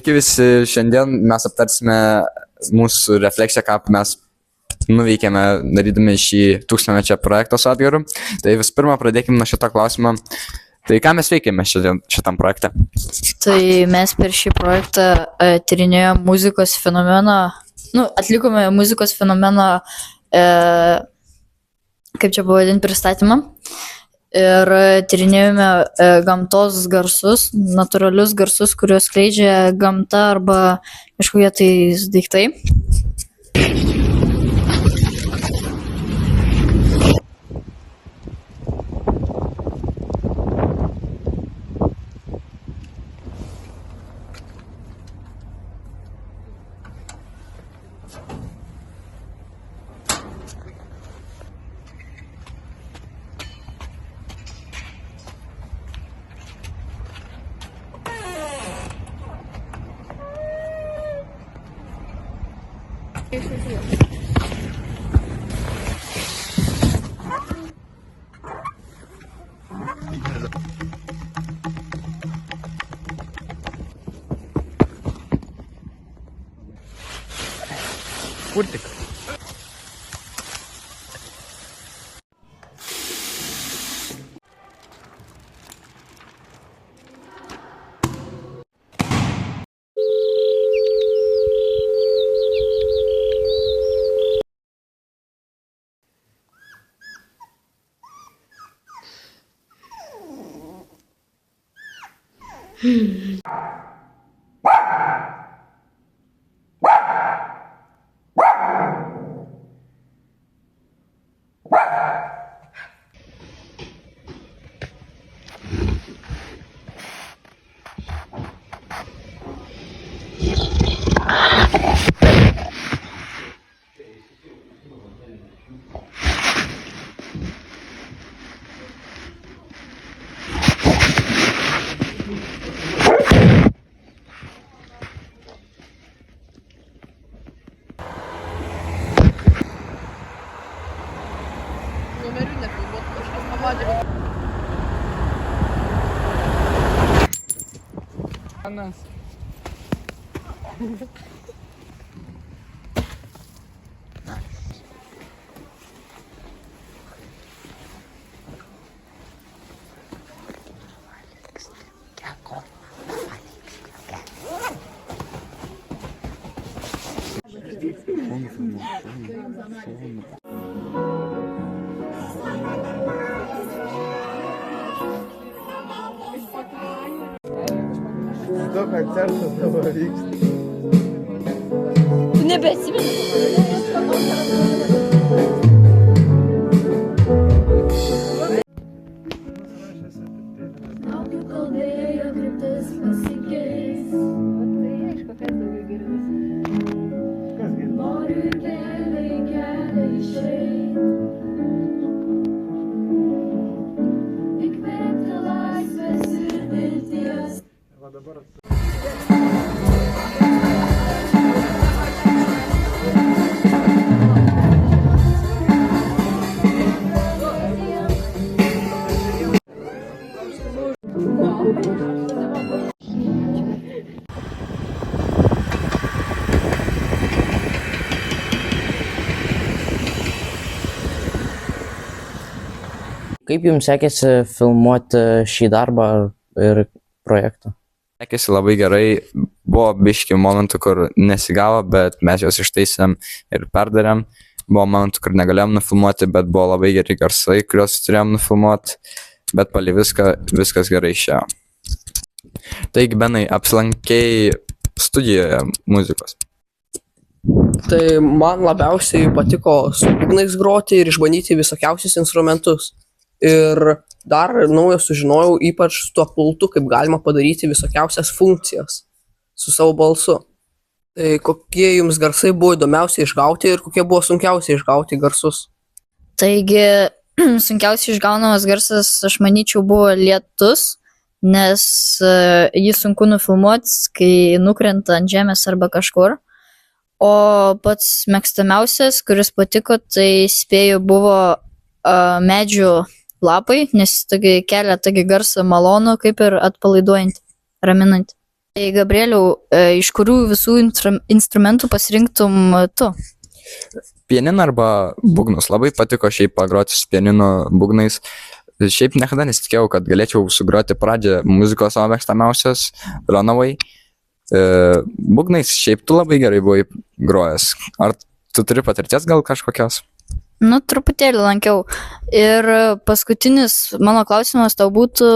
Sveiki visi, šiandien mes aptarsime mūsų refleksiją, ką mes nuveikėme darydami šį tūkstantmečio projektą su Edgaru. Tai visų pirma, pradėkime nuo šito klausimo. Tai ką mes veikėme šitam projekte? Tai mes per šį projektą tyrinėjome muzikos fenomeną, atlikome muzikos fenomeno, kaip čia pavadinti, pristatymą. Ir tyrinėjome gamtos garsus, natūralius garsus, kuriuos skleidžia gamta arba kažkokie tai daiktai. Kur tik? Šito koncertas dabar vyksta. Tu nebeatsimeni? Kaip jums sekėsi filmuoti šį darbą ir projektą? Sekėsi labai gerai, buvo biški momentų, kur nesigavo, bet mes juos ištaisėm ir perdarėm. Buvo momentų, kur negalėjom nufilmuoti, bet buvo labai geri garsai, kuriuos turėjom nufilmuoti, bet palei viskas gerai išėjo. Taigi, Benai, apsilankei studijoje muzikos. Tai man labiausiai patiko su būgnais groti ir išbandyti visokiausius instrumentus. Ir dar naujo sužinojau, ypač su tuo pultu, kaip galima padaryti visokiausias funkcijas su savo balsu. Tai kokie jums garsai buvo įdomiausiai išgauti ir kokie buvo sunkiausiai išgauti garsus? Taigi, sunkiausiai išgaunamas garsas, aš manyčiau, buvo lietus, nes jį sunku nufilmuoti, kai nukrenta ant žemės arba kažkur. O pats mėgstamiausias, kuris patiko, tai spėju buvo medžių lapai, nes kelia tokį garsą malonų, kaip ir atpalaiduojant, raminant. Tai Gabrieliau, iš kurių visų instrumentų pasirinktum tu? Pianiną arba būgnus. Labai patiko šiaip pagroti su pianinu būgnais. Šiaip niekada nesitikėjau, kad galėčiau sugroti pradžią muzikos savo mėgstamiausios, Runaway. Būgnais šiaip tu labai gerai buvai grojęs. Ar tu turi patirties gal kažkokios? Nu, truputėlį lankiau. Ir paskutinis mano klausimas tau būtų,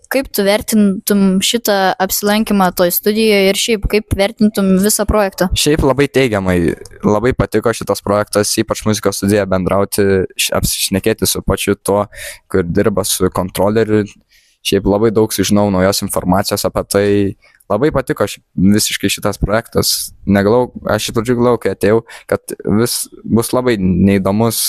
kaip tu vertintum šitą apsilankymą toj studijoje ir šiaip kaip vertintum visą projektą? Šiaip labai teigiamai, labai patiko šitas projektas, ypač muzikos studija bendrauti, apsišnekėti su pačiu tuo, kur dirba su kontroleriu. Šiaip labai daug sužinau naujos informacijos apie tai. Labai patiko visiškai šitas projektas. Aš iš pradžių galvojau, kai atėjau, kad bus labai neįdomus,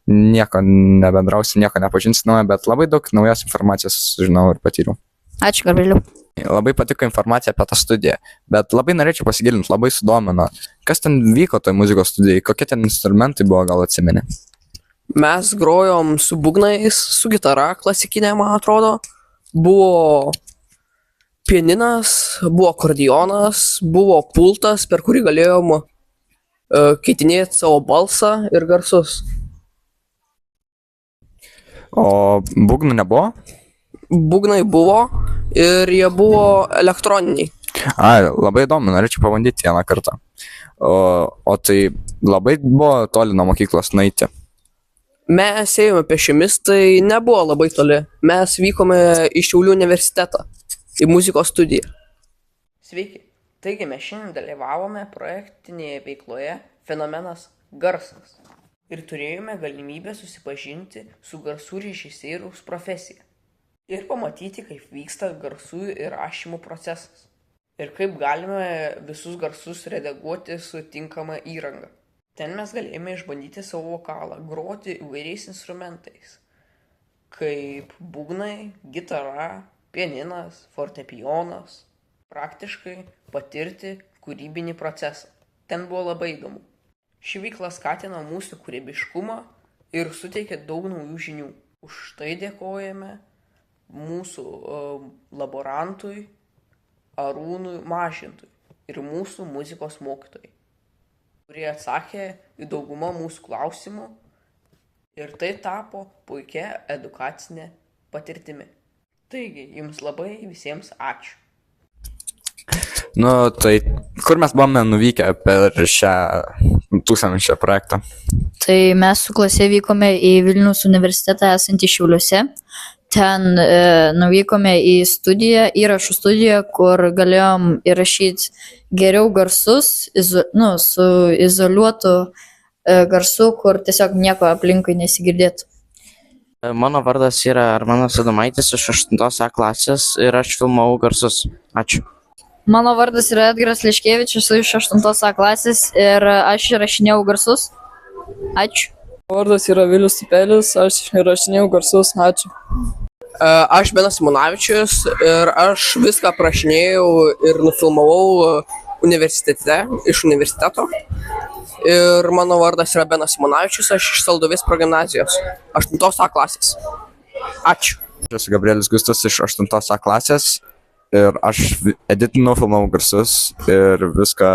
nieko nebendrausi, nieko nepažinsi naujo, bet labai daug naujos informacijos sužinau ir patyriau. Ačiū, Gabrieliau. Labai patiko informacija apie tą studiją, bet labai norėčiau pasigilinti, labai sudomino. Kas ten vyko toj muzikos studijai, kokie ten instrumentai buvo, gal atsimeni? Mes grojom su būgnais, su gitara klasikinė, man atrodo. Buvo pianinas, buvo akordeonas, buvo pultas, per kurį galėjom keitinėti savo balsą ir garsus. O būgnų nebuvo? Būgnai buvo ir jie buvo elektroniniai. Labai įdomu, norėčiau pabandyti vieną kartą. O tai labai buvo toli nuo mokyklos nueiti. Mes ėjome pėsčiomis, tai nebuvo labai toli. Mes vykome į Šiaulių universitetą, į muzikos studiją. Sveiki, taigi mes šiandien dalyvavome projektinėje veikloje Fenomenas garsas ir turėjome galimybę susipažinti su garsų režisieriaus profesija ir pamatyti, kaip vyksta garsų įrašymo procesas ir kaip galime visus garsus redaguoti su tinkama įranga. Ten mes galėjome išbandyti savo vokalą, groti įvairiais instrumentais, kaip būgnai, gitara, pianinas, fortepijonas, praktiškai patirti kūrybinį procesą. Ten buvo labai įdomu. Ši veikla skatino mūsų kūrybiškumą ir suteikė daug naujų žinių. Už tai dėkojame mūsų laborantui Arūnui Mažintui ir mūsų muzikos mokytojai, kurie atsakė į daugumą mūsų klausimų ir tai tapo puikia edukacinė patirtimi. Taigi, jums labai visiems ačiū. Tai kur mes buvome nuvykę per šią tūkstančio projektą? Tai mes su klase vykome į Vilniaus universitetą esantį Šiauliuose. Ten nuvykome į studiją, įrašų studiją, kur galėjom įrašyti geriau garsus, su izoliuotu garsu, kur tiesiog nieko aplinkui nesigirdėtų. Mano vardas yra Armanas Adomaitis iš 8 A klasės ir aš filmavau garsus. Ačiū. Mano vardas yra Edgaras Liškevičius iš 8 A klasės ir aš įrašinėjau garsus. Ačiū. Vardas yra Vilius Tupelis, aš įrašinėjau garsus. Ačiū. Aš Benas Simonavičius ir aš viską aprašinėjau ir nufilmavau universitete, iš universiteto. Ir mano vardas yra Benas Simonavičius, aš iš Salduvės progimnazijos, 8 A klasės. Ačiū. Aš esu Gabrielis Gustas iš 8 A klasės ir aš editinau, filmavau garsus ir viską